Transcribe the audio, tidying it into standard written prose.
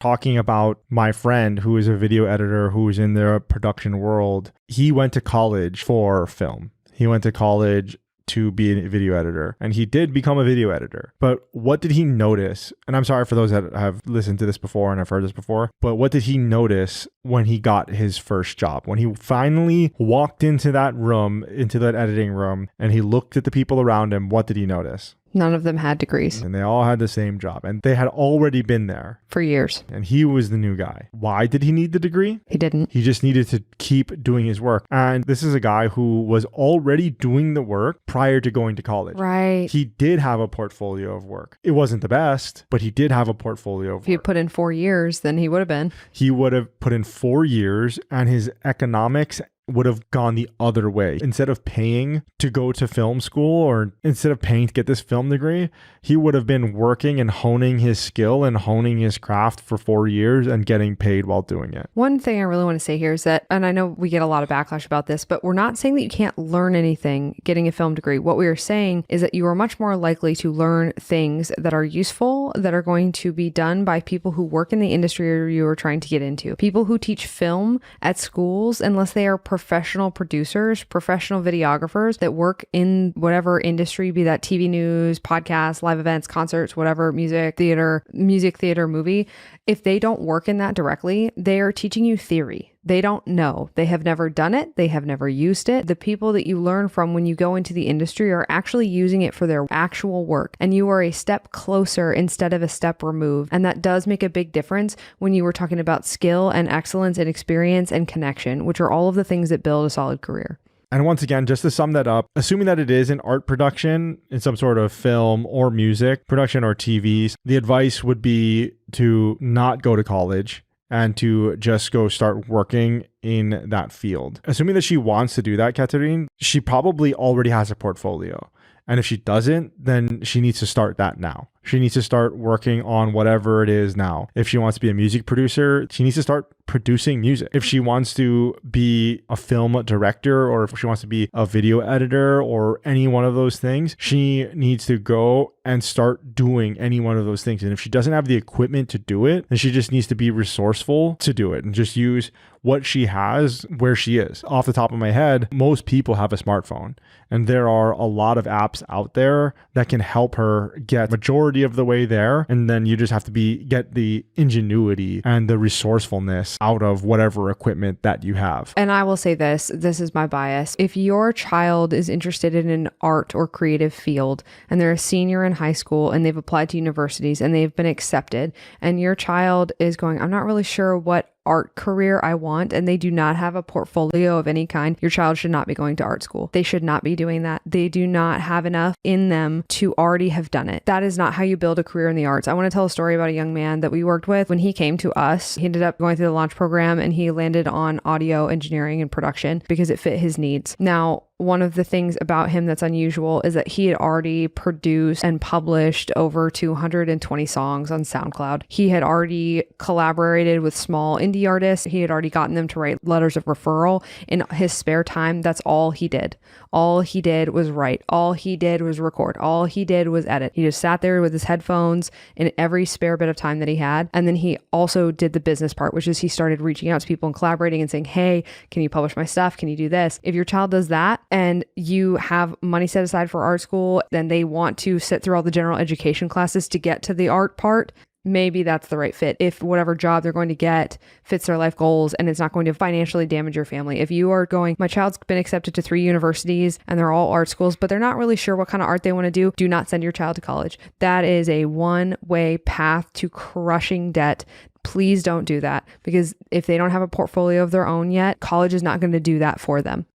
talking about my friend who is a video editor who is in the production world. He went to college for film. He went to college to be a video editor, and he did become a video editor. But what did he notice? And I'm sorry for those that have listened to this before and have heard this before, but what did he notice when he got his first job? When he finally walked into that room, into that editing room, and he looked at the people around him, what did he notice? None of them had degrees. And they all had the same job. And they had already been there. For years. And he was the new guy. Why did he need the degree? He didn't. He just needed to keep doing his work. And this is a guy who was already doing the work prior to going to college. Right. He did have a portfolio of work. It wasn't the best, but he did have a portfolio of work. If he had put in 4 years, then he would have been. He would have put in 4 years, and his economics would have gone the other way. Instead of paying to go to film school, or instead of paying to get this film degree, he would have been working and honing his skill and honing his craft for 4 years and getting paid while doing it. One thing I really want to say here is that, and I know we get a lot of backlash about this, but we're not saying that you can't learn anything getting a film degree. What we are saying is that you are much more likely to learn things that are useful, that are going to be done by people who work in the industry or you are trying to get into. People who teach film at schools, unless they are professional producers, professional videographers that work in whatever industry, be that TV news, podcasts, live events, concerts, whatever, music, theater, movie. If they don't work in that directly, they are teaching you theory. They don't know. They have never done it. They have never used it. The people that you learn from when you go into the industry are actually using it for their actual work. And you are a step closer instead of a step removed. And that does make a big difference when you were talking about skill and excellence and experience and connection, which are all of the things that build a solid career. And once again, just to sum that up, assuming that it is an art production in some sort of film or music production or TVs, the advice would be to not go to college and to just go start working in that field. Assuming that she wants to do that, Catherine, she probably already has a portfolio. And if she doesn't, then she needs to start that now. She needs to start working on whatever it is now. If she wants to be a music producer, she needs to start producing music. If she wants to be a film director, or if she wants to be a video editor or any one of those things, she needs to go and start doing any one of those things. And if she doesn't have the equipment to do it, then she just needs to be resourceful to do it and just use what she has where she is. Off the top of my head, most people have a smartphone, and there are a lot of apps out there that can help her get majority of the way there. And then you just have to get the ingenuity and the resourcefulness out of whatever equipment that you have. And I will say this is my bias. If your child is interested in an art or creative field and they're a senior in high school and they've applied to universities and they've been accepted, and your child is going, I'm not really sure what art career I want, and they do not have a portfolio of any kind, your child should not be going to art school. They should not be doing that. They do not have enough in them to already have done it. That is not how you build a career in the arts. I want to tell a story about a young man that we worked with. When he came to us, he ended up going through the launch program and he landed on audio engineering and production because it fit his needs. Now, one of the things about him that's unusual is that he had already produced and published over 220 songs on SoundCloud. He had already collaborated with small indie artists. He had already gotten them to write letters of referral in his spare time. That's all he did. All he did was write. All he did was record. All he did was edit. He just sat there with his headphones in every spare bit of time that he had. And then he also did the business part, which is he started reaching out to people and collaborating and saying, hey, can you publish my stuff? Can you do this? If your child does that and you have money set aside for art school, then they want to sit through all the general education classes to get to the art part, maybe that's the right fit. If whatever job they're going to get fits their life goals and it's not going to financially damage your family. If you are going, my child's been accepted to 3 universities and they're all art schools, but they're not really sure what kind of art they want to do not send your child to college. That is a one-way path to crushing debt. Please don't do that, because if they don't have a portfolio of their own yet, college is not going to do that for them.